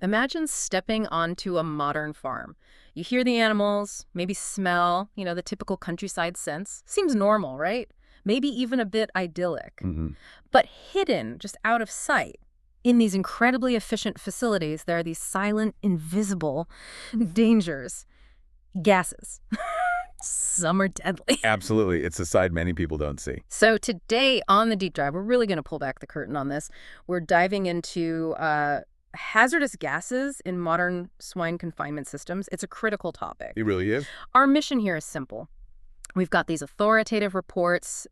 Imagine stepping onto a modern farm. You hear the animals, maybe smell, the typical countryside scents. Seems normal, right? Maybe even a bit idyllic. Hmm. But hidden, just out of sight, in these incredibly efficient facilities, there are these silent, invisible dangers. Gases. Some are deadly. Absolutely. It's a side many people don't see. So today on the deep dive, we're really going to pull back the curtain on this. We're diving into hazardous gases in modern swine confinement systems. It's a critical topic. It really is. Our mission here is simple. We've got these authoritative reports,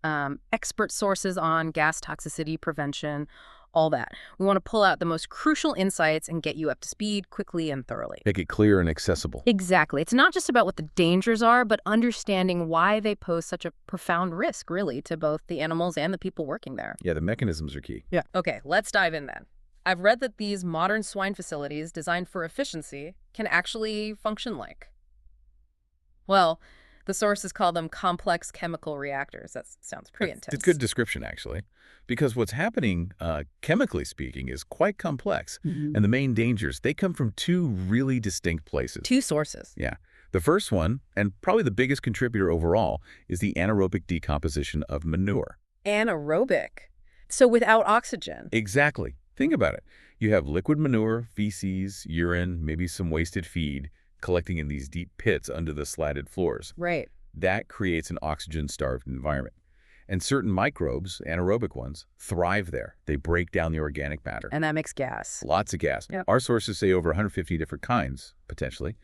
expert sources on gas toxicity prevention, all that. We want to pull out the most crucial insights and get you up to speed quickly and thoroughly. Make it clear and accessible. Exactly. It's not just about what the dangers are, but understanding why they pose such a profound risk, really, to both the animals and the people working there. Yeah, the mechanisms are key. Yeah. Okay, let's dive in then. I've read that these modern swine facilities designed for efficiency can actually function like, well, the sources call them complex chemical reactors. That sounds pretty intense. It's a good description, actually, because what's happening, chemically speaking, is quite complex. And the main dangers, they come from two really distinct places. Two sources. Yeah. The first one, and probably the biggest contributor overall, is the anaerobic decomposition of manure. Anaerobic. So without oxygen. Exactly. Think about it. You have liquid manure, feces, urine, maybe some wasted feed, collecting in these deep pits under the slatted floors. Right. That creates an oxygen-starved environment. And certain microbes, anaerobic ones, thrive there. They break down the organic matter. And that makes gas. Lots of gas. Yep. Our sources say over 150 different kinds, potentially.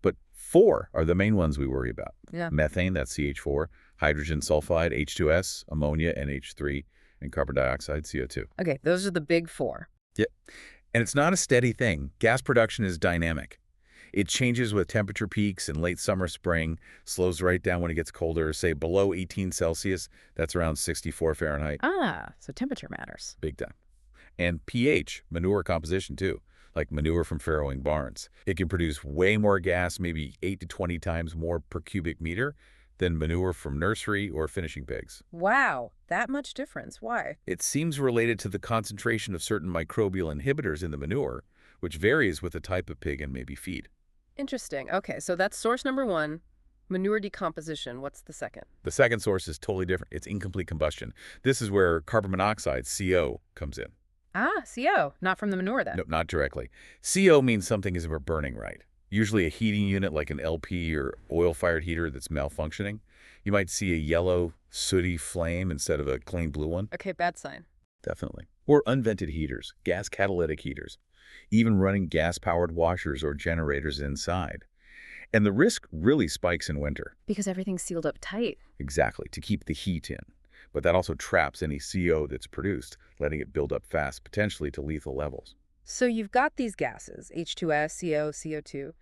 But 4 are the main ones we worry about. Yeah. Methane, that's CH4, hydrogen sulfide, H2S, ammonia, NH3, and carbon dioxide, CO2. Okay, those are the big 4. Yep. And it's not a steady thing. Gas production is dynamic. It changes with temperature peaks in late summer, spring, slows right down when it gets colder, say below 18 Celsius. That's around 64 Fahrenheit. So temperature matters. Big time. And pH, manure composition too, like manure from farrowing barns. It can produce way more gas, maybe 8 to 20 times more per cubic meter than manure from nursery or finishing pigs. Wow, that much difference. Why? It seems related to the concentration of certain microbial inhibitors in the manure, which varies with the type of pig and maybe feed. Interesting. Okay, so that's source number 1, manure decomposition. What's the second? The second source is totally different. It's incomplete combustion. This is where carbon monoxide, CO, comes in. CO, not from the manure then. Nope, not directly. CO means something isn't burning right. Usually a heating unit like an LP or oil-fired heater that's malfunctioning. You might see a yellow, sooty flame instead of a clean blue one. Okay, bad sign. Definitely. Or unvented heaters, gas catalytic heaters, even running gas-powered washers or generators inside. And the risk really spikes in winter. Because everything's sealed up tight. Exactly, to keep the heat in. But that also traps any CO that's produced, letting it build up fast, potentially to lethal levels. So you've got these gases, H2S, CO, CO2.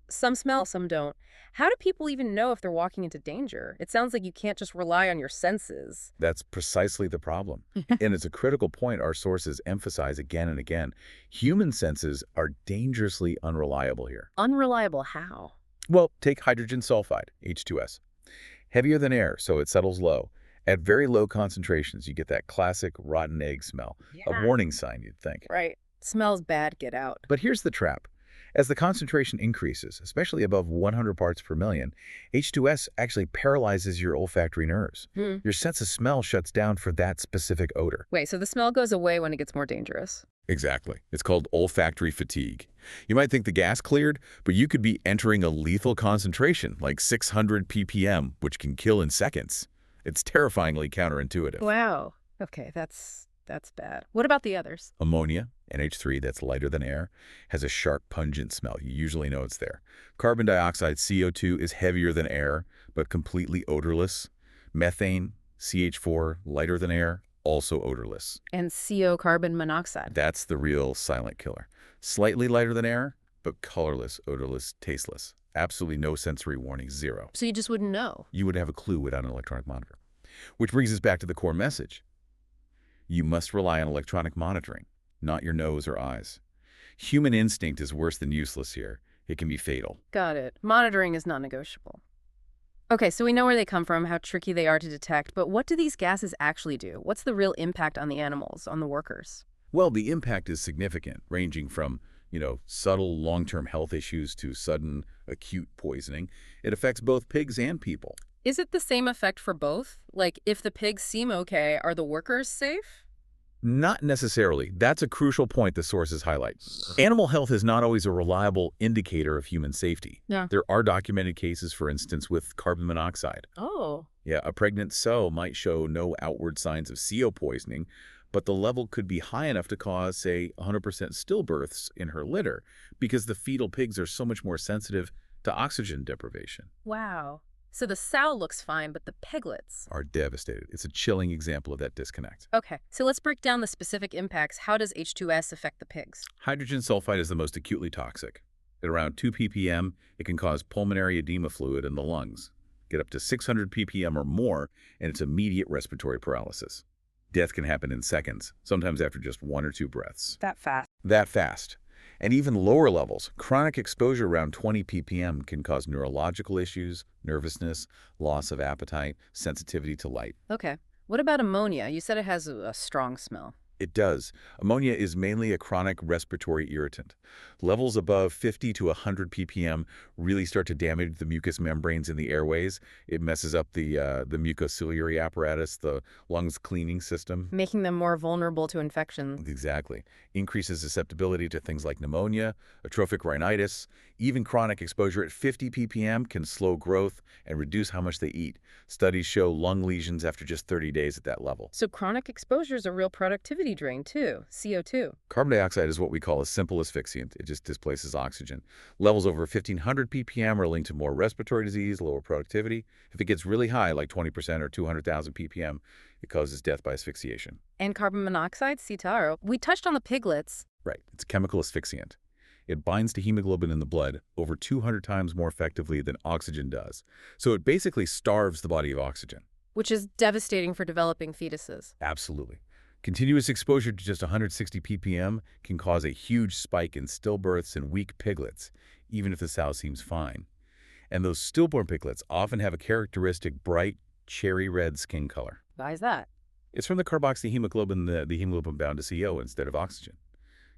Some smell, some don't. How do people even know if they're walking into danger? It sounds like you can't just rely on your senses. That's precisely the problem. And it's a critical point our sources emphasize again and again. Human senses are dangerously unreliable here. Unreliable how? Well, take hydrogen sulfide, H2S. Heavier than air, so it settles low. At very low concentrations, you get that classic rotten egg smell. A warning sign, you'd think. Right. Smells bad, get out. But here's the trap. As the concentration increases, especially above 100 parts per million, H2S actually paralyzes your olfactory nerves. Your sense of smell shuts down for that specific odor. Wait, so the smell goes away when it gets more dangerous? Exactly. It's called olfactory fatigue. You might think the gas cleared, but you could be entering a lethal concentration, like 600 ppm, which can kill in seconds. It's terrifyingly counterintuitive. Wow. Okay, that's bad. What about the others? Ammonia, NH3, that's lighter than air, has a sharp, pungent smell. You usually know it's there. Carbon dioxide, CO2, is heavier than air, but completely odorless. Methane, CH4, lighter than air, also odorless. And CO, carbon monoxide. That's the real silent killer. Slightly lighter than air, but colorless, odorless, tasteless. Absolutely no sensory warning, zero. So you just wouldn't know? You would have a clue without an electronic monitor. Which brings us back to the core message. You must rely on electronic monitoring, not your nose or eyes. Human instinct is worse than useless here. It can be fatal. Got it. Monitoring is not negotiable. Okay, so we know where they come from, how tricky they are to detect, but what do these gases actually do? What's the real impact on the animals, on the workers? Well, the impact is significant, ranging from subtle long-term health issues to sudden acute poisoning. It affects both pigs and people. Is it the same effect for both? Like, if the pigs seem okay, are the workers safe? Not necessarily. That's a crucial point the sources highlight. Animal health is not always a reliable indicator of human safety. Yeah. There are documented cases, for instance, with carbon monoxide. Oh. Yeah, a pregnant sow might show no outward signs of CO poisoning, but the level could be high enough to cause, say, 100% stillbirths in her litter because the fetal pigs are so much more sensitive to oxygen deprivation. Wow. So the sow looks fine, but the piglets Are devastated. It's a chilling example of that disconnect. Okay, so let's break down the specific impacts. How does H2S affect the pigs? Hydrogen sulfide is the most acutely toxic. At around 2 ppm, it can cause pulmonary edema fluid in the lungs. Get up to 600 ppm or more, and it's immediate respiratory paralysis. Death can happen in seconds, sometimes after just 1 or 2 breaths. That fast. That fast. And even lower levels, chronic exposure around 20 ppm can cause neurological issues, nervousness, loss of appetite, sensitivity to light. Okay. What about ammonia? You said it has a strong smell. It does. Ammonia is mainly a chronic respiratory irritant. Levels above 50 to 100 ppm really start to damage the mucous membranes in the airways. It messes up the mucociliary apparatus, the lungs cleaning system. Making them more vulnerable to infection. Exactly. Increases susceptibility to things like pneumonia, atrophic rhinitis. Even chronic exposure at 50 ppm can slow growth and reduce how much they eat. Studies show lung lesions after just 30 days at that level. So chronic exposure is a real productivity drain too, CO2. Carbon dioxide is what we call a simple asphyxiant. It just displaces oxygen. Levels over 1,500 ppm are linked to more respiratory disease, lower productivity. If it gets really high, like 20% or 200,000 ppm, it causes death by asphyxiation. And carbon monoxide, CTAR. We touched on the piglets. Right. It's a chemical asphyxiant. It binds to hemoglobin in the blood over 200 times more effectively than oxygen does. So it basically starves the body of oxygen. Which is devastating for developing fetuses. Absolutely. Continuous exposure to just 160 ppm can cause a huge spike in stillbirths and weak piglets, even if the sow seems fine. And those stillborn piglets often have a characteristic bright, cherry red skin color. Why is that? It's from the carboxyhemoglobin, the hemoglobin bound to CO instead of oxygen.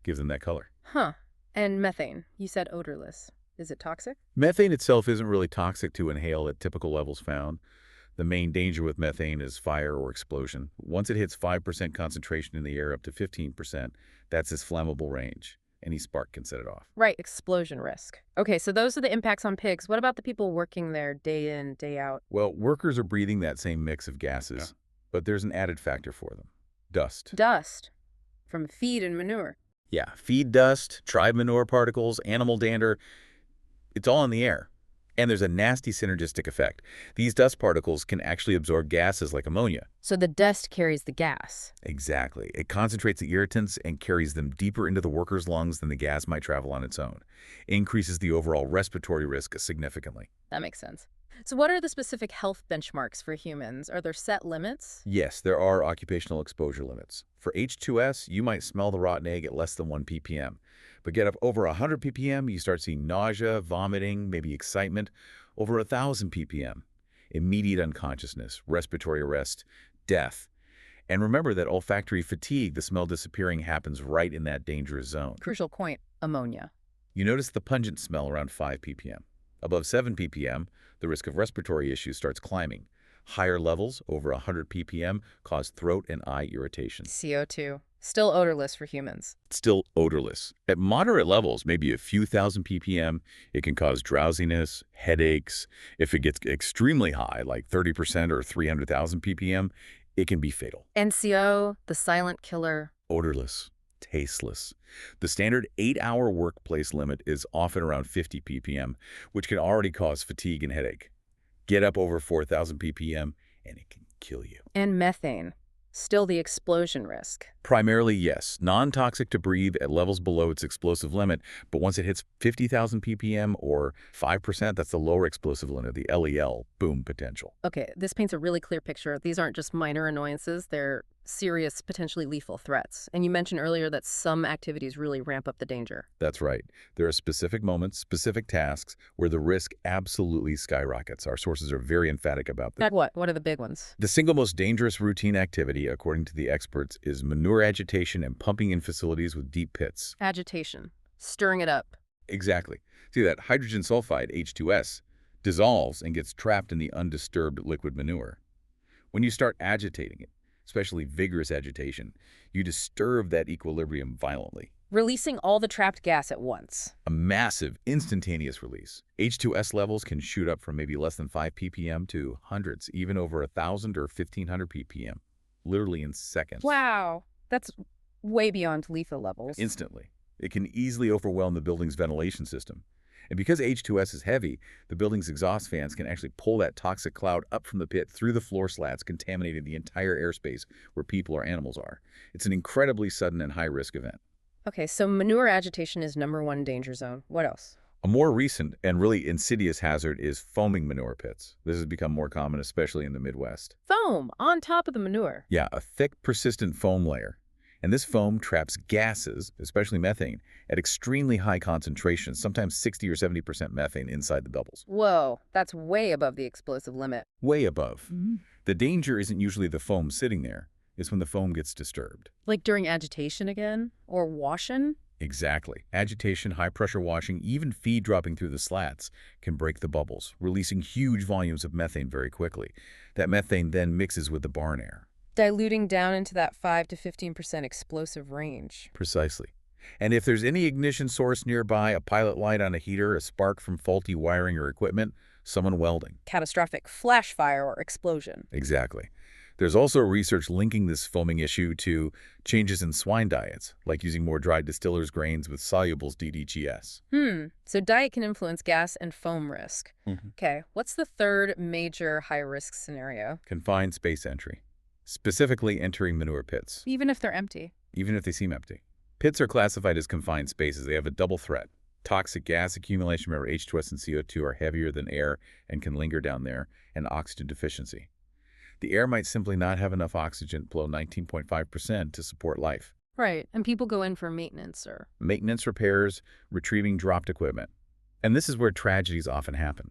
Gives them that color. Huh. And methane. You said odorless. Is it toxic? Methane itself isn't really toxic to inhale at typical levels found. The main danger with methane is fire or explosion. Once it hits 5% concentration in the air up to 15%, that's its flammable range. Any spark can set it off. Right, explosion risk. Okay, so those are the impacts on pigs. What about the people working there day in, day out? Well, workers are breathing that same mix of gases, but there's an added factor for them. Dust. Dust. From feed and manure. Yeah, feed dust, tribe manure particles, animal dander, it's all in the air. And there's a nasty synergistic effect. These dust particles can actually absorb gases like ammonia. So the dust carries the gas. Exactly. It concentrates the irritants and carries them deeper into the worker's lungs than the gas might travel on its own. It increases the overall respiratory risk significantly. That makes sense. So what are the specific health benchmarks for humans? Are there set limits? Yes, there are occupational exposure limits. For H2S, you might smell the rotten egg at less than 1 ppm. But get up over 100 ppm, you start seeing nausea, vomiting, maybe excitement. Over 1,000 ppm, immediate unconsciousness, respiratory arrest, death. And remember that olfactory fatigue, the smell disappearing, happens right in that dangerous zone. Crucial point, ammonia. You notice the pungent smell around 5 ppm. Above 7 ppm, the risk of respiratory issues starts climbing. Higher levels, over 100 ppm, cause throat and eye irritation. CO2. Still odorless for humans. Still odorless. At moderate levels, maybe a few thousand ppm, it can cause drowsiness, headaches. If it gets extremely high, like 30% or 300,000 ppm, it can be fatal. NCO, the silent killer. Odorless, tasteless. The standard 8-hour workplace limit is often around 50 ppm, which can already cause fatigue and headache. Get up over 4,000 ppm, and it can kill you. And methane. Still the explosion risk. Primarily, yes. Non-toxic to breathe at levels below its explosive limit, but once it hits 50,000 ppm or 5%, that's the lower explosive limit, the LEL, boom potential. Okay, this paints a really clear picture. These aren't just minor annoyances, they're serious, potentially lethal threats. And you mentioned earlier that some activities really ramp up the danger. That's right. There are specific moments, specific tasks, where the risk absolutely skyrockets. Our sources are very emphatic about this. Like what? What are the big ones? The single most dangerous routine activity, according to the experts, is manure agitation and pumping in facilities with deep pits. Agitation. Stirring it up. Exactly. See, that hydrogen sulfide, H2S, dissolves and gets trapped in the undisturbed liquid manure. When you start agitating it, especially vigorous agitation, you disturb that equilibrium violently. Releasing all the trapped gas at once. A massive, instantaneous release. H2S levels can shoot up from maybe less than 5 ppm to hundreds, even over 1,000 or 1,500 ppm, literally in seconds. Wow. That's way beyond lethal levels. Instantly. It can easily overwhelm the building's ventilation system. And because H2S is heavy, the building's exhaust fans can actually pull that toxic cloud up from the pit through the floor slats, contaminating the entire airspace where people or animals are. It's an incredibly sudden and high-risk event. Okay, so manure agitation is #1 danger zone. What else? A more recent and really insidious hazard is foaming manure pits. This has become more common, especially in the Midwest. Foam on top of the manure. Yeah, a thick, persistent foam layer. And this foam traps gases, especially methane, at extremely high concentrations, sometimes 60 or 70% methane inside the bubbles. Whoa, that's way above the explosive limit. Way above. The danger isn't usually the foam sitting there. It's when the foam gets disturbed. Like during agitation again? Or washing? Exactly. Agitation, high-pressure washing, even feed dropping through the slats can break the bubbles, releasing huge volumes of methane very quickly. That methane then mixes with the barn air. Diluting down into that 5 to 15% explosive range. Precisely. And if there's any ignition source nearby, a pilot light on a heater, a spark from faulty wiring or equipment, someone welding. Catastrophic flash fire or explosion. Exactly. There's also research linking this foaming issue to changes in swine diets, like using more dried distillers grains with solubles DDGS. So diet can influence gas and foam risk. Okay, what's the third major high-risk scenario? Confined space entry, specifically entering manure pits. Even if they're empty. Even if they seem empty. Pits are classified as confined spaces. They have a double threat. Toxic gas accumulation, remember H2S and CO2 are heavier than air and can linger down there, and oxygen deficiency. The air might simply not have enough oxygen below 19.5% to support life. Right, and people go in for maintenance or... Maintenance, repairs, retrieving dropped equipment. And this is where tragedies often happen.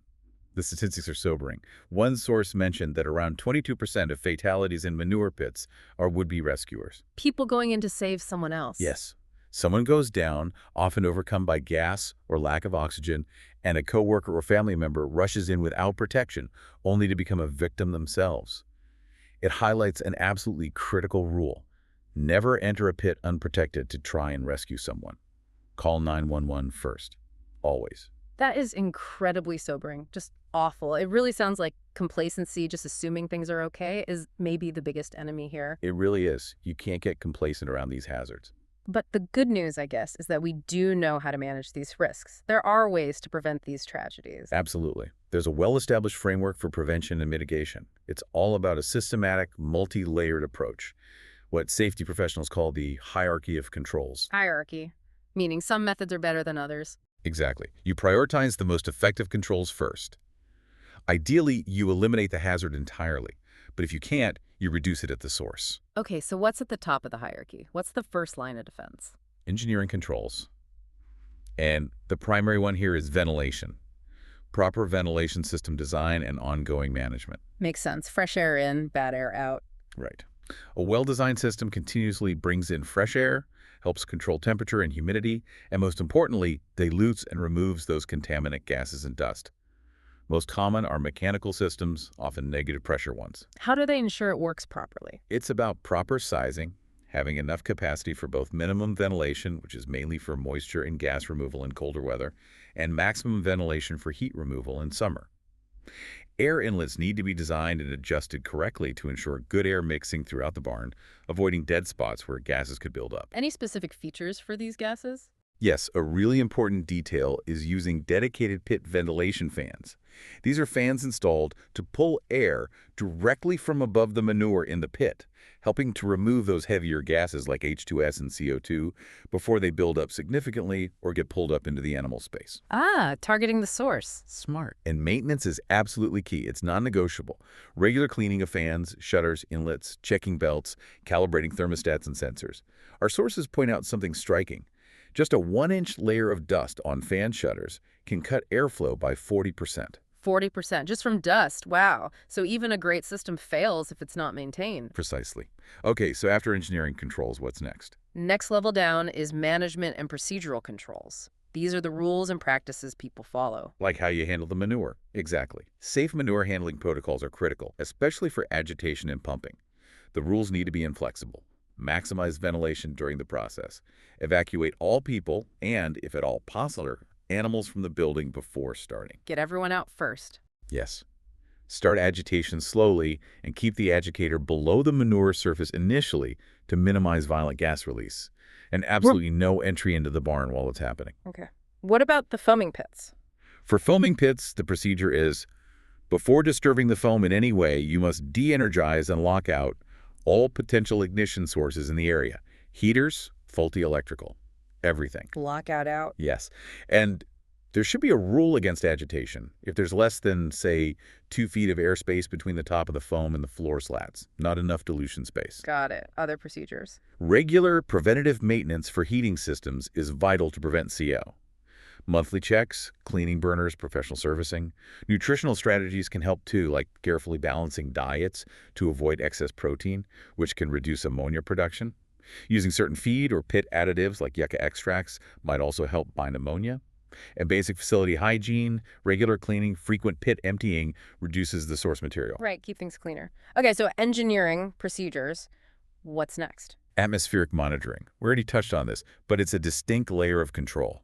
The statistics are sobering. One source mentioned that around 22% of fatalities in manure pits are would-be rescuers. People going in to save someone else. Yes. Someone goes down, often overcome by gas or lack of oxygen, and a coworker or family member rushes in without protection, only to become a victim themselves. It highlights an absolutely critical rule. Never enter a pit unprotected to try and rescue someone. Call 911 first. Always. That is incredibly sobering. Just awful. It really sounds like complacency, just assuming things are okay, is maybe the biggest enemy here. It really is. You can't get complacent around these hazards. But the good news, I guess, is that we do know how to manage these risks. There are ways to prevent these tragedies. Absolutely. There's a well-established framework for prevention and mitigation. It's all about a systematic, multi-layered approach, what safety professionals call the hierarchy of controls. Hierarchy, meaning some methods are better than others. Exactly. You prioritize the most effective controls first. Ideally, you eliminate the hazard entirely, but if you can't, you reduce it at the source. Okay, so what's at the top of the hierarchy? What's the first line of defense? Engineering controls. And the primary one here is ventilation. Proper ventilation system design and ongoing management. Makes sense. Fresh air in, bad air out. Right. A well-designed system continuously brings in fresh air, helps control temperature and humidity, and most importantly, dilutes and removes those contaminant gases and dust. Most common are mechanical systems, often negative pressure ones. How do they ensure it works properly? It's about proper sizing, having enough capacity for both minimum ventilation, which is mainly for moisture and gas removal in colder weather, and maximum ventilation for heat removal in summer. Air inlets need to be designed and adjusted correctly to ensure good air mixing throughout the barn, avoiding dead spots where gases could build up. Any specific features for these gases? Yes, a really important detail is using dedicated pit ventilation fans. These are fans installed to pull air directly from above the manure in the pit, helping to remove those heavier gases like H2S and CO2 before they build up significantly or get pulled up into the animal space. Ah, targeting the source. Smart. And maintenance is absolutely key. It's non-negotiable. Regular cleaning of fans, shutters, inlets, checking belts, calibrating thermostats and sensors. Our sources point out something striking. Just a 1-inch layer of dust on fan shutters can cut airflow by 40%. 40%, just from dust. Wow. So even a great system fails if it's not maintained. Precisely. Okay, so after engineering controls, what's next? Next level down is management and procedural controls. These are the rules and practices people follow. Like how you handle the manure. Exactly. Safe manure handling protocols are critical, especially for agitation and pumping. The rules need to be inflexible. Maximize ventilation during the process. Evacuate all people and, if at all possible, animals from the building before starting. Get everyone out first. Yes. Start agitation slowly and keep the agitator below the manure surface initially to minimize violent gas release. And absolutely no entry into the barn while it's happening. Okay. What about the foaming pits? For foaming pits, the procedure is, before disturbing the foam in any way, you must de-energize and lock out all potential ignition sources in the area. Heaters, faulty electrical, everything. Lockout out. Yes. And there should be a rule against agitation if there's less than, say, 2 feet of airspace between the top of the foam and the floor slats. Not enough dilution space. Got it. Other procedures. Regular preventative maintenance for heating systems is vital to prevent CO. Monthly checks, cleaning burners, professional servicing. Nutritional strategies can help too, like carefully balancing diets to avoid excess protein, which can reduce ammonia production. Using certain feed or pit additives like yucca extracts might also help bind ammonia. And basic facility hygiene, regular cleaning, frequent pit emptying reduces the source material. Right, keep things cleaner. Okay, so engineering procedures. What's next? Atmospheric monitoring. We already touched on this, but it's a distinct layer of control.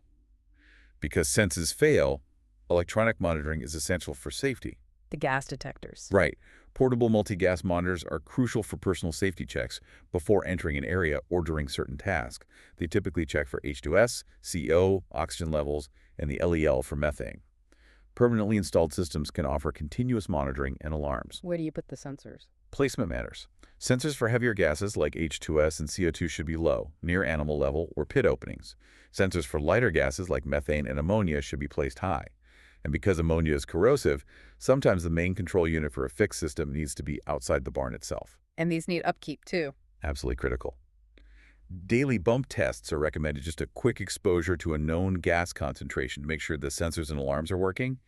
Because senses fail, electronic monitoring is essential for safety. The gas detectors. Right. Portable multi-gas monitors are crucial for personal safety checks before entering an area or during certain tasks. They typically check for H2S, CO, oxygen levels, and the LEL for methane. Permanently installed systems can offer continuous monitoring and alarms. Where do you put the sensors? Placement matters. Sensors for heavier gases like H2S and CO2 should be low, near animal level or pit openings. Sensors for lighter gases like methane and ammonia should be placed high. And because ammonia is corrosive, sometimes the main control unit for a fixed system needs to be outside the barn itself. And these need upkeep too. Absolutely critical. Daily bump tests are recommended, just a quick exposure to a known gas concentration to make sure the sensors and alarms are working.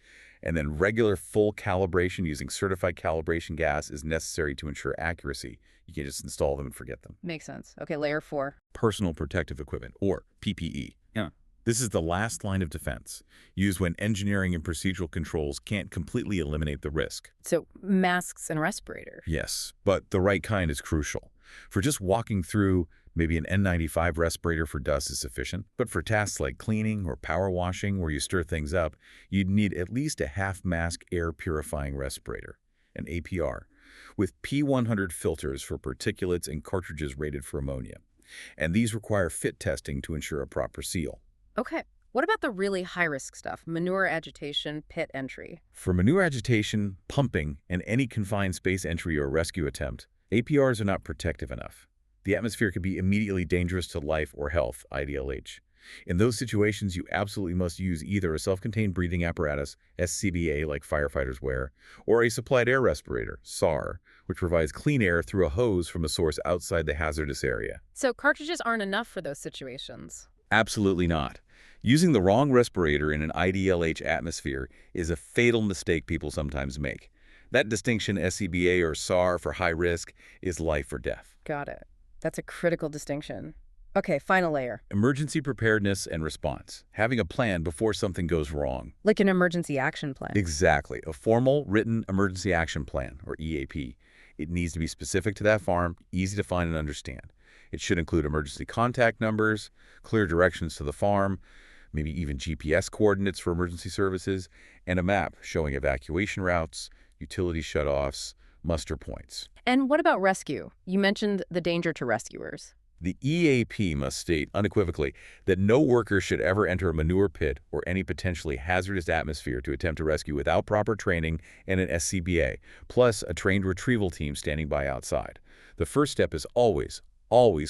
And then regular full calibration using certified calibration gas is necessary to ensure accuracy. You can't just install them and forget them. Makes sense. Okay, layer 4. Personal protective equipment, or PPE. Yeah. This is the last line of defense, used when engineering and procedural controls can't completely eliminate the risk. So masks and respirators. Yes, but the right kind is crucial. For just walking through, maybe an N95 respirator for dust is sufficient. But for tasks like cleaning or power washing where you stir things up, you'd need at least a half-mask air purifying respirator, an APR, with P100 filters for particulates and cartridges rated for ammonia. And these require fit testing to ensure a proper seal. Okay. What about the really high-risk stuff? Manure agitation, pit entry. For manure agitation, pumping, and any confined space entry or rescue attempt, APRs are not protective enough. The atmosphere could be immediately dangerous to life or health, IDLH. In those situations, you absolutely must use either a self-contained breathing apparatus, SCBA like firefighters wear, or a supplied air respirator, SAR, which provides clean air through a hose from a source outside the hazardous area. So cartridges aren't enough for those situations. Absolutely not. Using the wrong respirator in an IDLH atmosphere is a fatal mistake people sometimes make. That distinction, SCBA or SAR for high risk, is life or death. Got it. That's a critical distinction. Okay, final layer. Emergency preparedness and response. Having a plan before something goes wrong. Like an emergency action plan. Exactly. A formal, written emergency action plan, or EAP. It needs to be specific to that farm, easy to find and understand. It should include emergency contact numbers, clear directions to the farm, maybe even GPS coordinates for emergency services, and a map showing evacuation routes, utility shutoffs, muster points. And what about rescue? You mentioned the danger to rescuers. The EAP must state unequivocally that no worker should ever enter a manure pit or any potentially hazardous atmosphere to attempt to rescue without proper training and an SCBA, plus a trained retrieval team standing by outside. The first step is always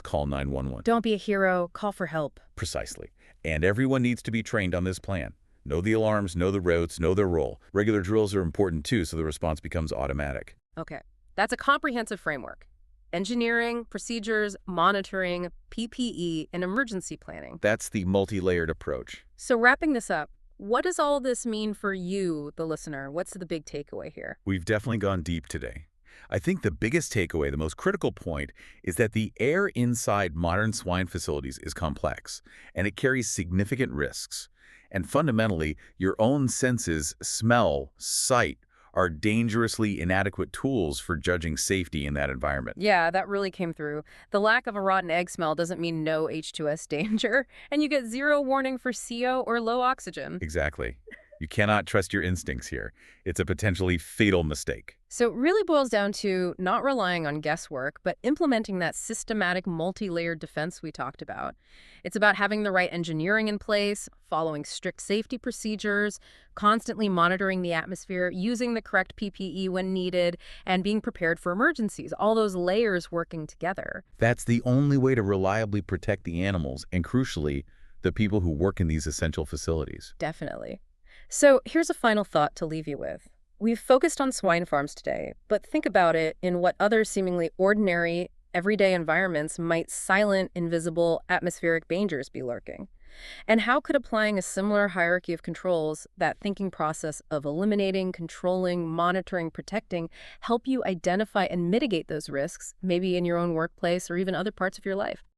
call 911. Don't be a hero, call for help. Precisely. And everyone needs to be trained on this plan. Know the alarms, know the routes, know their role. Regular drills are important too, so the response becomes automatic. Okay, that's a comprehensive framework. Engineering, procedures, monitoring, PPE, and emergency planning. That's the multi-layered approach. So wrapping this up, what does all this mean for you, the listener? What's the big takeaway here? We've definitely gone deep today. I think the biggest takeaway, the most critical point, is that the air inside modern swine facilities is complex, and it carries significant risks. And fundamentally, your own senses, smell, sight, are dangerously inadequate tools for judging safety in that environment. Yeah, that really came through. The lack of a rotten egg smell doesn't mean no H2S danger, and you get zero warning for CO or low oxygen. Exactly. You cannot trust your instincts here. It's a potentially fatal mistake. So it really boils down to not relying on guesswork, but implementing that systematic multi-layered defense we talked about. It's about having the right engineering in place, following strict safety procedures, constantly monitoring the atmosphere, using the correct PPE when needed, and being prepared for emergencies, all those layers working together. That's the only way to reliably protect the animals and, crucially, the people who work in these essential facilities. Definitely. So here's a final thought to leave you with. We've focused on swine farms today, but think about it in what other seemingly ordinary, everyday environments might silent, invisible, atmospheric dangers be lurking. And how could applying a similar hierarchy of controls, that thinking process of eliminating, controlling, monitoring, protecting, help you identify and mitigate those risks, maybe in your own workplace or even other parts of your life?